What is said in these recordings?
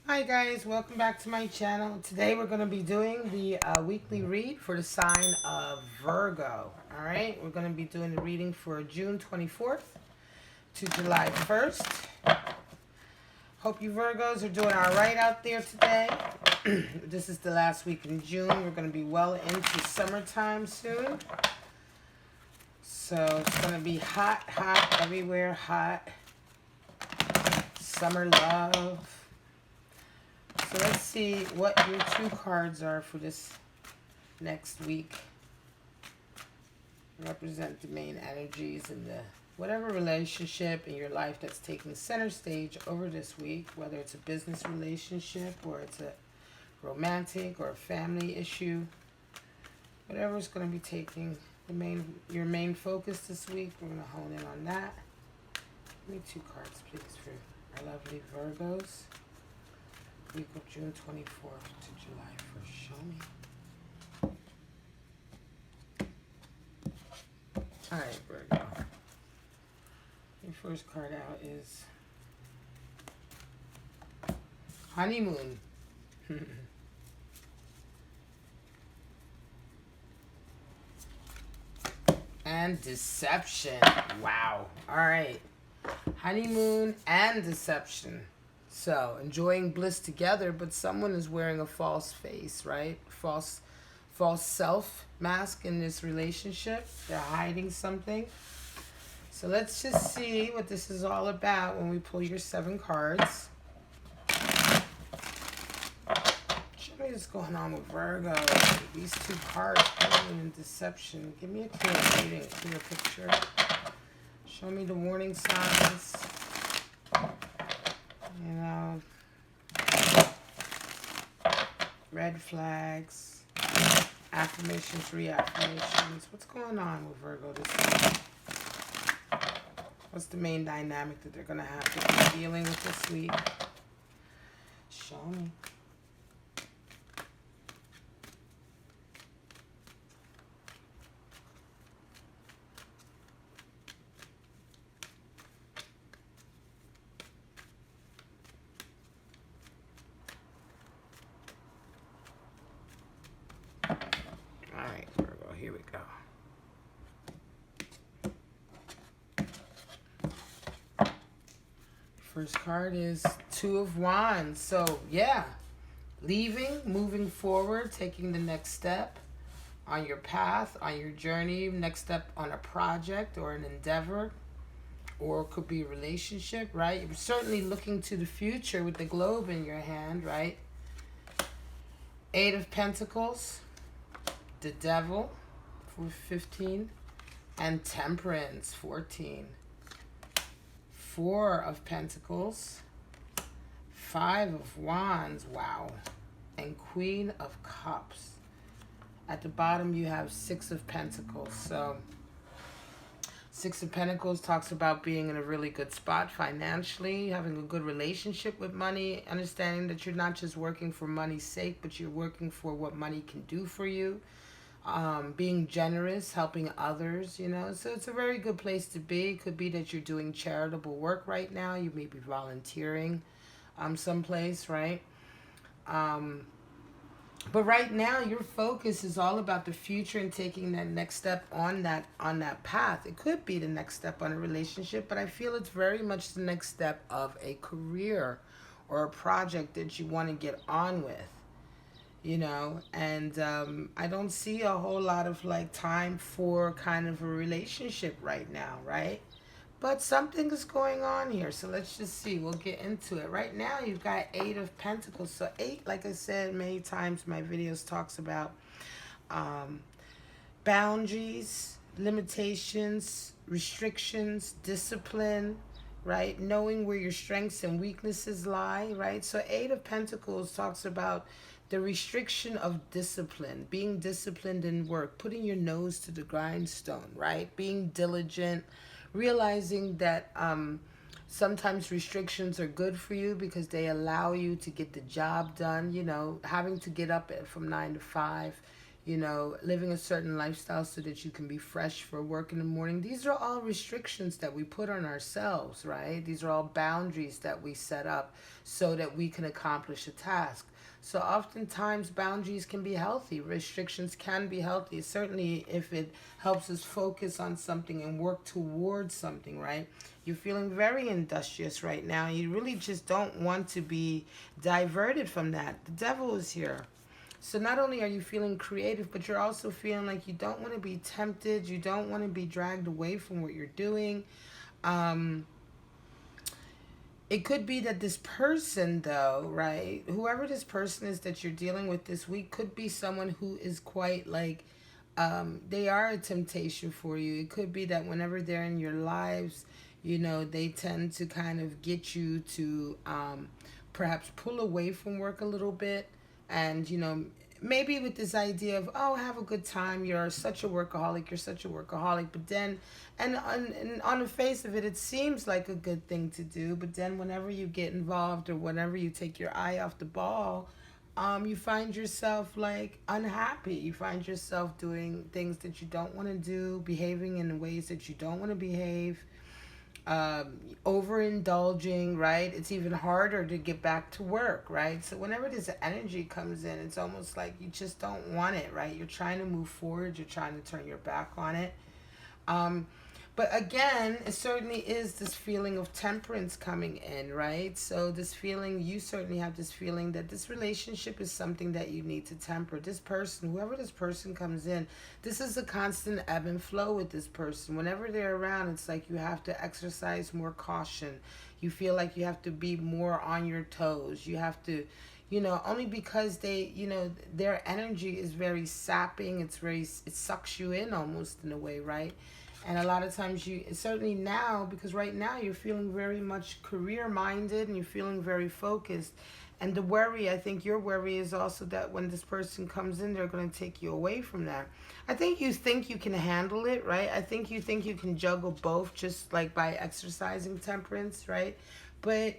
Hi guys, welcome back to my channel. Today we're going to be doing the weekly read for the sign of Virgo. Alright, we're going to be doing the reading for June 24th to July 1st. Hope you Virgos are doing alright out there today. This is the last week in June. We're going to be well into summertime soon. So it's going to be hot, hot, everywhere hot. Summer love. So let's see what your two cards are for this next week. Represent the main energies in the whatever relationship in your life that's taking center stage over this week, whether it's a business relationship or it's a romantic or a family issue. Whatever is going to be taking your main focus this week, we're going to hone in on that. Give me two cards, please, for our lovely Virgos. Week of June 24th to July 1st. Show me. Alright, Virgo. Your first card out is Honeymoon. And Deception. Wow. Alright. Honeymoon and Deception. So, enjoying bliss together, but someone is wearing a false face, right? False self mask in this relationship. They're hiding something. So let's just see what this is all about when we pull your 7 cards. Show me what's going on with Virgo. These 2 cards, Honeymoon and Deception. Give me a clear reading, a clear picture. Show me the warning signs. You know, red flags, affirmations, reaffirmations. What's going on with Virgo this week? What's the main dynamic that they're going to have to be dealing with this week? Show me. Here we go. First card is 2 of Wands. So, yeah. Leaving, moving forward, taking the next step on your path, on your journey. Next step on a project or an endeavor. Or it could be a relationship, right? You're certainly looking to the future with the globe in your hand, right? 8 of Pentacles. The Devil. 15, and Temperance, 14. 4 of Pentacles, 5 of Wands, wow, and Queen of Cups. At the bottom you have 6 of Pentacles. So 6 of Pentacles talks about being in a really good spot financially, having a good relationship with money, understanding that you're not just working for money's sake, but you're working for what money can do for you. Being generous, helping others, you know. So it's a very good place to be. It could be that you're doing charitable work right now. You may be volunteering someplace, right? But right now, your focus is all about the future and taking that next step on that path. It could be the next step on a relationship, but I feel it's very much the next step of a career or a project that you want to get on with. You know, and I don't see a whole lot of like time for kind of a relationship right now, right? But something is going on here, so let's just see. We'll get into it. Right now, you've got 8 of Pentacles. So 8, like I said many times, my videos talks about boundaries, limitations, restrictions, discipline, right? Knowing where your strengths and weaknesses lie, right? So 8 of Pentacles talks about the restriction of discipline, being disciplined in work, putting your nose to the grindstone, right? Being diligent, realizing that sometimes restrictions are good for you because they allow you to get the job done, you know, having to get up from 9 to 5, living a certain lifestyle so that you can be fresh for work in the morning. These are all restrictions that we put on ourselves, right? These are all boundaries that we set up so that we can accomplish a task. So oftentimes boundaries can be healthy. Restrictions can be healthy, certainly if it helps us focus on something and work towards something, right? You're feeling very industrious right now. You really just don't want to be diverted from that. The devil is here. So not only are you feeling creative, but you're also feeling like you don't want to be tempted. You don't want to be dragged away from what you're doing. It could be that this person, though, right? Whoever this person is that you're dealing with this week could be someone who is quite like, they are a temptation for you. It could be that whenever they're in your lives, they tend to kind of get you to perhaps pull away from work a little bit. And, maybe with this idea of, oh, have a good time. You're such a workaholic. You're such a workaholic. But then, and on the face of it, it seems like a good thing to do. But then whenever you get involved or whenever you take your eye off the ball, you find yourself like unhappy. You find yourself doing things that you don't want to do, behaving in ways that you don't want to behave. Overindulging, right? It's even harder to get back to work, right? So whenever this energy comes in, it's almost like you just don't want it, right? You're trying to move forward, you're trying to turn your back on it. But again, it certainly is this feeling of temperance coming in, right? So this feeling, you certainly have this feeling that this relationship is something that you need to temper. This person, whoever this person comes in, this is a constant ebb and flow with this person. Whenever they're around, it's like you have to exercise more caution. You feel like you have to be more on your toes. You have to, only because they, their energy is very sapping. It sucks you in almost in a way, right? And a lot of times certainly now, because right now you're feeling very much career-minded and you're feeling very focused. And the worry, I think your worry is also that when this person comes in, they're going to take you away from that. I think you can handle it, right? I think you can juggle both just like by exercising temperance, right? But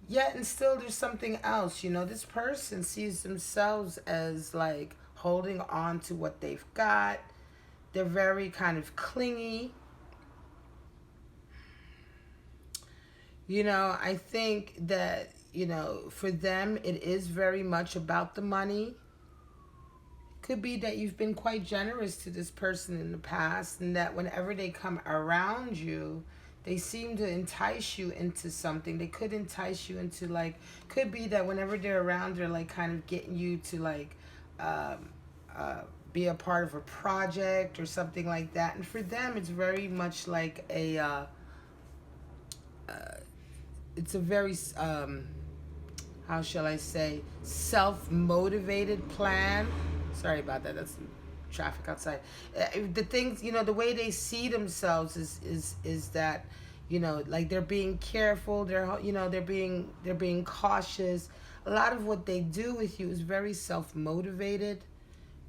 yet and still there's something else, this person sees themselves as like holding on to what they've got. They're very kind of clingy. I think that, for them, it is very much about the money. Could be that you've been quite generous to this person in the past, and that whenever they come around you, they seem to entice you into something. They could entice you into could be that whenever they're around, they're like kind of getting you to be a part of a project or something like that. And for them, it's very much like it's a very, how shall I say, self-motivated plan. Sorry about that. That's traffic outside. The things, the way they see themselves is that, like they're being careful. They're being cautious. A lot of what they do with you is very self-motivated.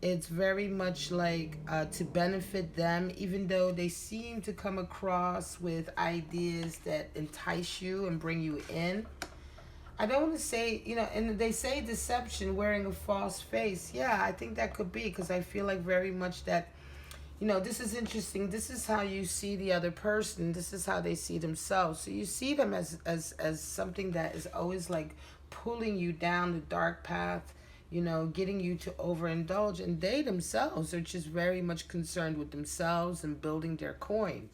It's very much like to benefit them, even though they seem to come across with ideas that entice you and bring you in. I don't want to say, and they say deception, wearing a false face. Yeah, I think that could be, because I feel like very much that, this is interesting. This is how you see the other person. This is how they see themselves. So you see them as something that is always like pulling you down the dark path, getting you to overindulge. And they themselves are just very much concerned with themselves and building their coin.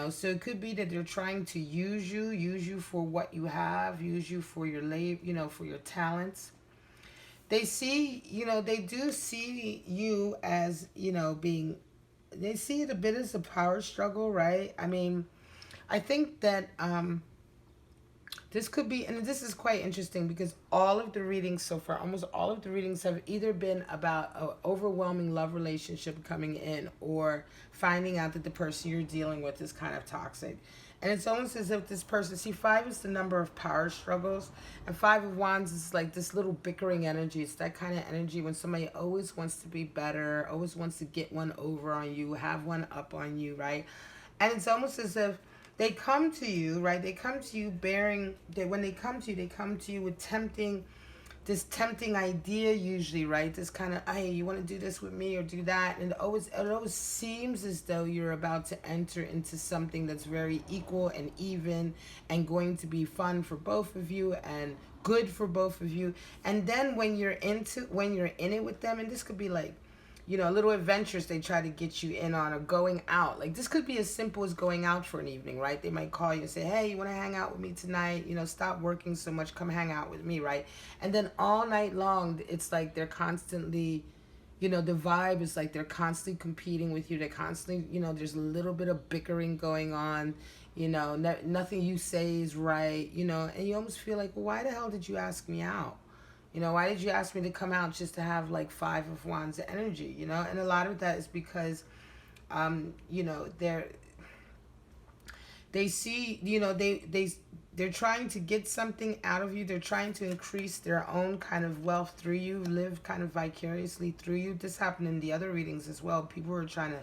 So it could be that they're trying to use you for what you have, use you for your for your talents. They see, they do see you as, they see it a bit as a power struggle, right? I mean, I think that, this could be, and this is quite interesting because all of the readings so far, almost all of the readings have either been about an overwhelming love relationship coming in or finding out that the person you're dealing with is kind of toxic. And it's almost as if this person, see, 5 is the number of power struggles, and 5 of Wands is like this little bickering energy. It's that kind of energy when somebody always wants to be better, always wants to get one over on you, have one up on you, right? And it's almost as if they come to you, right? They come to you when they come to you with tempting this tempting idea usually, right? This kind of, hey, you want to do this with me or do that, and it always seems as though you're about to enter into something that's very equal and even and going to be fun for both of you and good for both of you. And then when you're in it with them, and this could be like, little adventures they try to get you in on, or going out. Like, this could be as simple as going out for an evening, right? They might call you and say, hey, you want to hang out with me tonight? Stop working so much, come hang out with me, right? And then all night long, it's like they're constantly, the vibe is like they're constantly competing with you. They're constantly, there's a little bit of bickering going on. Nothing you say is right, and you almost feel like, well, why the hell did you ask me out? Why did you ask me to come out just to have like 5 of Wands energy, And a lot of that is because, they see, they're trying to get something out of you. They're trying to increase their own kind of wealth through you, live kind of vicariously through you. This happened in the other readings as well. People were trying to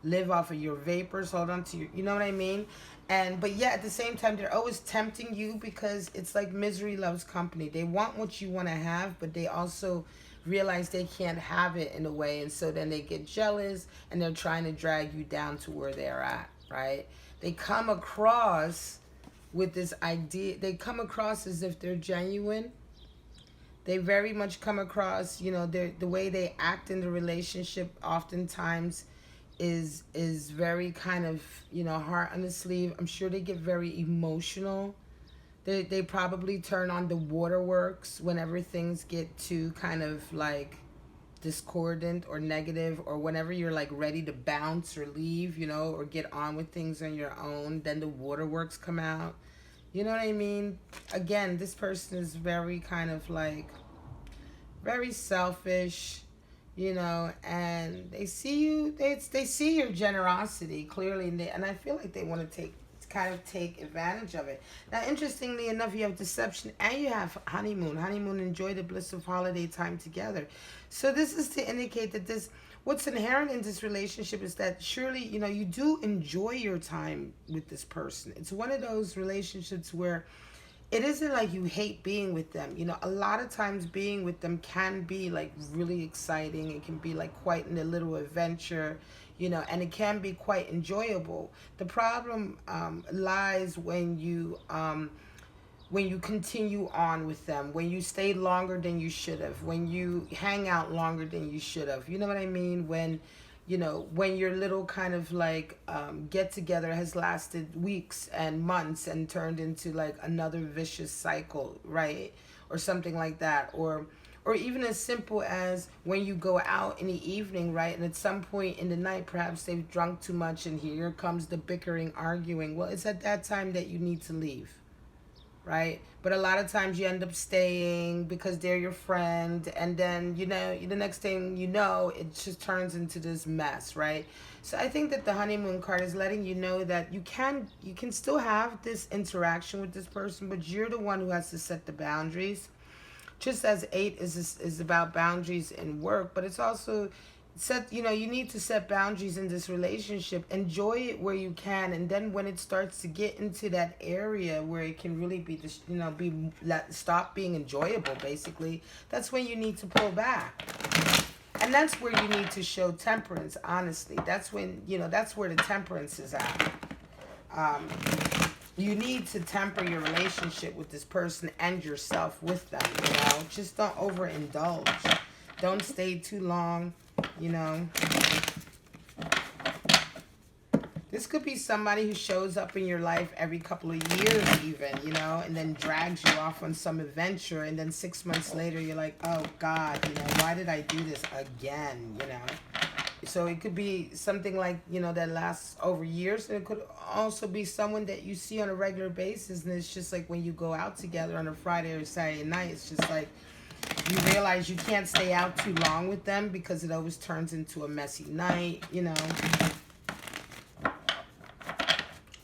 live off of your vapors, hold on to your, you know what I mean? But yeah, at the same time, they're always tempting you, because it's like misery loves company. They want what you want to have, but they also realize they can't have it in a way. And so then they get jealous and they're trying to drag you down to where they're at, right? They come across with this idea. They come across as if they're genuine. They very much come across, the way they act in the relationship oftentimes is very kind of, heart on the sleeve. I'm sure they get very emotional. They probably turn on the waterworks whenever things get too kind of like discordant or negative, or whenever you're like ready to bounce or leave, or get on with things on your own, then the waterworks come out. You know what I mean? Again, this person is very kind of like very selfish, and they see you, they see your generosity clearly, and I feel like they want to take advantage of it. Now, interestingly enough, you have deception and you have honeymoon. Enjoy the bliss of holiday time together. So this is to indicate that what's inherent in this relationship is that surely, you do enjoy your time with this person. It's one of those relationships where it isn't like you hate being with them. A lot of times being with them can be like really exciting. It can be like quite a little adventure, and it can be quite enjoyable. The problem lies when you continue on with them, when you stay longer than you should have, when you hang out longer than you should have. You know what I mean? When your little kind of like get together has lasted weeks and months and turned into like another vicious cycle, right? Or something like that. Or even as simple as when you go out in the evening, right? And at some point in the night, perhaps they've drunk too much and here comes the bickering, arguing. Well, it's at that time that you need to leave, right? But a lot of times you end up staying because they're your friend, and then the next thing you know, it just turns into this mess, right? So I think that the honeymoon card is letting you know that you can still have this interaction with this person, but you're the one who has to set the boundaries. Just as 8 is about boundaries in work, but it's also you need to set boundaries in this relationship. Enjoy it where you can, and then when it starts to get into that area where it can really be stop being enjoyable, basically, that's when you need to pull back. And that's where you need to show temperance, honestly. That's when, that's where the temperance is at. You need to temper your relationship with this person and yourself with them, Just don't overindulge. Don't stay too long, This could be somebody who shows up in your life every couple of years even, and then drags you off on some adventure, and then 6 months later you're like, oh God, why did I do this again, So it could be something like, that lasts over years, and it could also be someone that you see on a regular basis, and it's just like when you go out together on a Friday or Saturday night, it's just like you realize you can't stay out too long with them because it always turns into a messy night,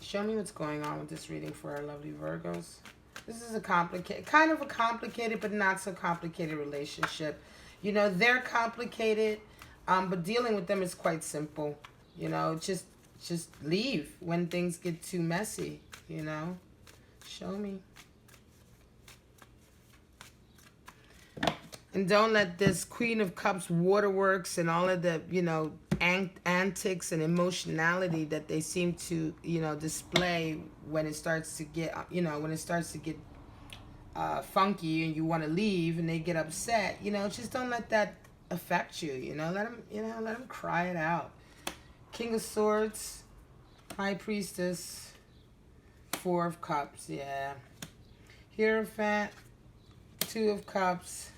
Show me what's going on with this reading for our lovely Virgos. This is a complicated, but not so complicated relationship. They're complicated, but dealing with them is quite simple. Just leave when things get too messy, Show me. And don't let this Queen of Cups waterworks and all of the, antics and emotionality that they seem to, display when it starts to get, funky and you want to leave and they get upset, just don't let that affect you, let them cry it out. King of Swords, High Priestess, Four of Cups, yeah. Hierophant, Two of Cups,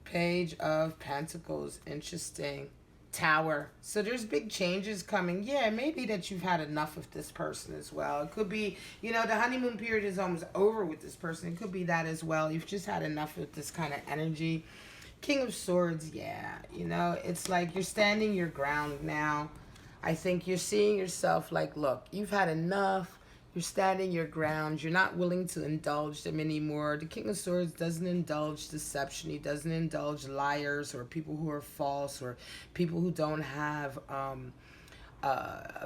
Page of Pentacles, interesting. Tower. So there's big changes coming. Yeah, maybe that you've had enough of this person as well. It could be, the honeymoon period is almost over with this person. It could be that as well. You've just had enough of this kind of energy. King of Swords, yeah. It's like you're standing your ground now. I think you're seeing yourself like, look, you've had enough. You're standing your ground. You're not willing to indulge them anymore. The King of Swords doesn't indulge deception. He doesn't indulge liars or people who are false or people who don't have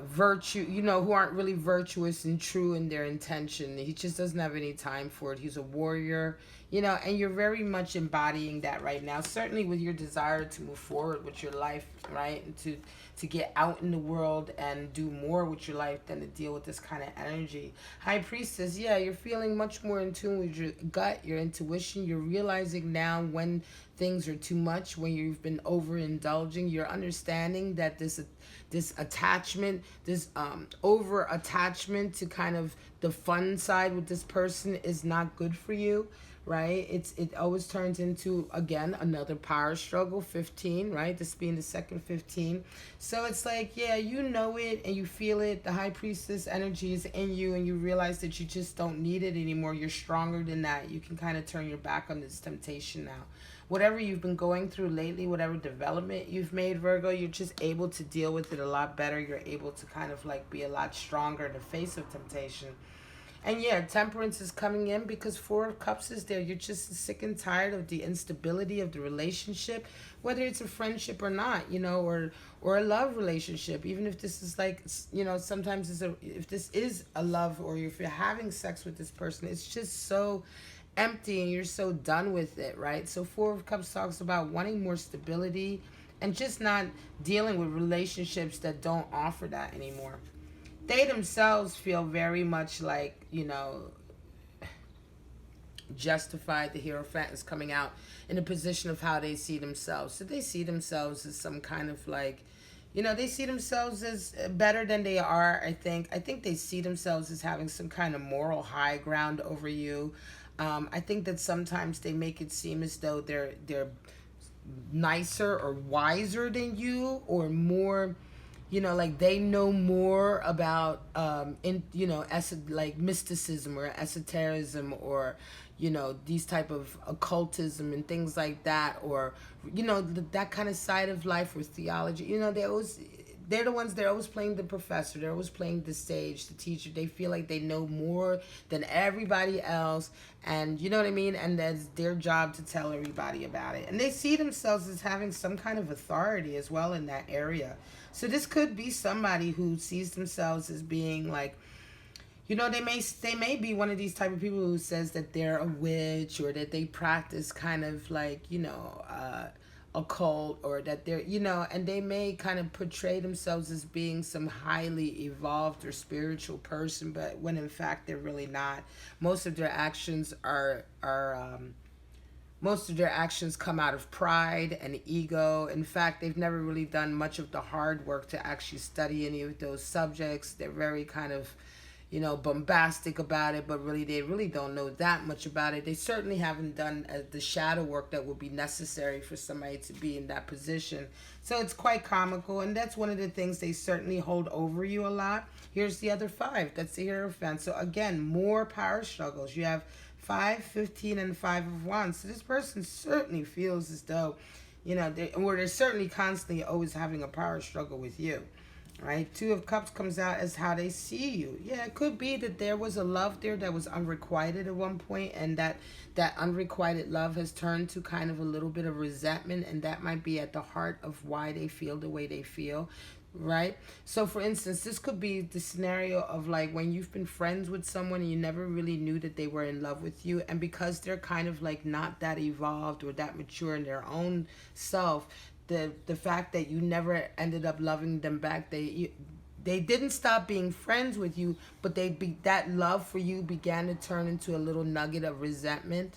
virtue, who aren't really virtuous and true in their intention. He just doesn't have any time for it. He's a warrior, and you're very much embodying that right now. Certainly with your desire to move forward with your life, right? And to get out in the world and do more with your life than to deal with this kind of energy. High Priestess, yeah, you're feeling much more in tune with your gut, your intuition. You're realizing now when things are too much, when you've been overindulging. You're understanding that this attachment, this over attachment to kind of the fun side with this person is not good for you. Right? It always turns into, again, another power struggle. 15, right? This being the second 15. So it's like, yeah, you know it and you feel it. The High Priestess energy is in you and you realize that you just don't need it anymore. You're stronger than that. You can kind of turn your back on this temptation now. Whatever you've been going through lately, whatever development you've made, Virgo, you're just able to deal with it a lot better. You're able to kind of like be a lot stronger in the face of temptation. And yeah, Temperance is coming in because Four of Cups is there. You're just sick and tired of the instability of the relationship, whether it's a friendship or not, or a love relationship. Even if this is like, sometimes if this is a love or if you're having sex with this person, it's just so empty and you're so done with it, right? So Four of Cups talks about wanting more stability and just not dealing with relationships that don't offer that anymore. They themselves feel very much like, justified. The Hierophant is coming out in a position of how they see themselves. So they see themselves as some kind of like, they see themselves as better than they are, I think. I think they see themselves as having some kind of moral high ground over you. I think that sometimes they make it seem as though they're nicer or wiser than you or more... like they know more about, like mysticism or esotericism or, these type of occultism and things like that. Or, that kind of side of life or theology. They're the ones, they're always playing the professor. They're always playing the sage, the teacher. They feel like they know more than everybody else. And you know what I mean? And that's their job to tell everybody about it. And they see themselves as having some kind of authority as well in that area. So this could be somebody who sees themselves as being like, they may be one of these type of people who says that they're a witch or that they practice kind of like, occult, or that they're, and they may kind of portray themselves as being some highly evolved or spiritual person, but when in fact they're really not. Most of their actions most of their actions come out of pride and ego. In fact, they've never really done much of the hard work to actually study any of those subjects. They're very kind of, bombastic about it, but really they really don't know that much about it. They certainly haven't done the shadow work that would be necessary for somebody to be in that position. So it's quite comical, and that's one of the things they certainly hold over you a lot. Here's the other 5. That's the Hierophant. So again, more power struggles. You have 5, 15, and 5 of Wands. So this person certainly feels as though, they're certainly constantly always having a power struggle with you. Right? 2 of Cups comes out as how they see you. Yeah, it could be that there was a love there that was unrequited at one point, and that unrequited love has turned to kind of a little bit of resentment, and that might be at the heart of why they feel the way they feel. right? So for instance, this could be the scenario of like when you've been friends with someone and you never really knew that they were in love with you, and because they're kind of like not that evolved or that mature in their own self, the fact that you never ended up loving them back, they didn't stop being friends with you, but that love for you began to turn into a little nugget of resentment,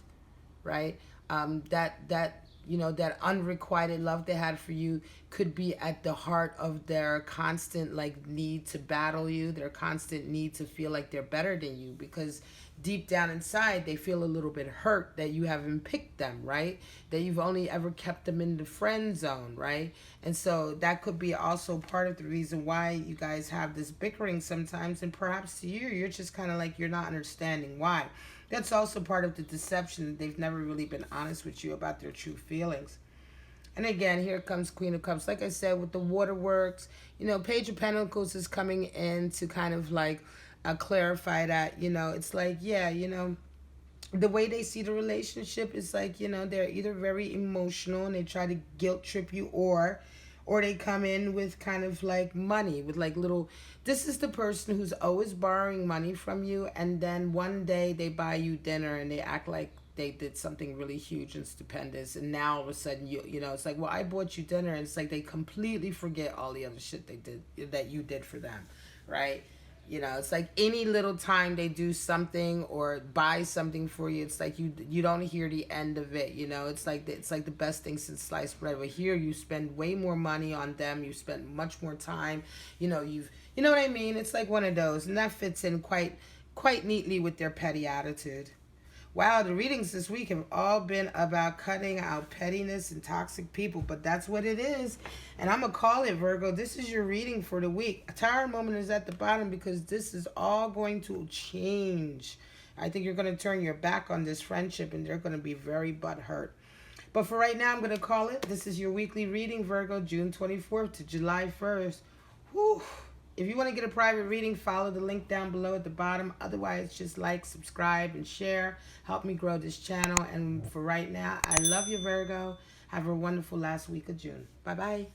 right? That that unrequited love they had for you could be at the heart of their constant like need to battle you, their constant need to feel like they're better than you, because deep down inside they feel a little bit hurt that you haven't picked them, right? That you've only ever kept them in the friend zone, right? And so that could be also part of the reason why you guys have this bickering sometimes, and perhaps to you you're just kind of like you're not understanding why. That's also part of the deception, that they've never really been honest with you about their true feelings. And again, here comes Queen of Cups. Like I said, with the waterworks, Page of Pentacles is coming in to kind of like clarify that. It's like, yeah, the way they see the relationship is like, they're either very emotional and they try to guilt trip you, or they come in with kind of like money, with like little, this is the person who's always borrowing money from you, and then one day they buy you dinner and they act like they did something really huge and stupendous, and now all of a sudden it's like, well, I bought you dinner, and it's like they completely forget all the other shit they did, that you did for them, right? It's like any little time they do something or buy something for you, it's like you don't hear the end of it. It's like the best thing since sliced bread. But here you spend way more money on them. You spend much more time. You know what I mean? It's like one of those, and that fits in quite neatly with their petty attitude. Wow, the readings this week have all been about cutting out pettiness and toxic people, but that's what it is. And I'm going to call it, Virgo. This is your reading for the week. A tower moment is at the bottom because this is all going to change. I think you're going to turn your back on this friendship and they're going to be very butthurt. But for right now, I'm going to call it. This is your weekly reading, Virgo, June 24th to July 1st. Whew. If you want to get a private reading, follow the link down below at the bottom. Otherwise, just like, subscribe, and share. Help me grow this channel. And for right now, I love you, Virgo. Have a wonderful last week of June. Bye-bye.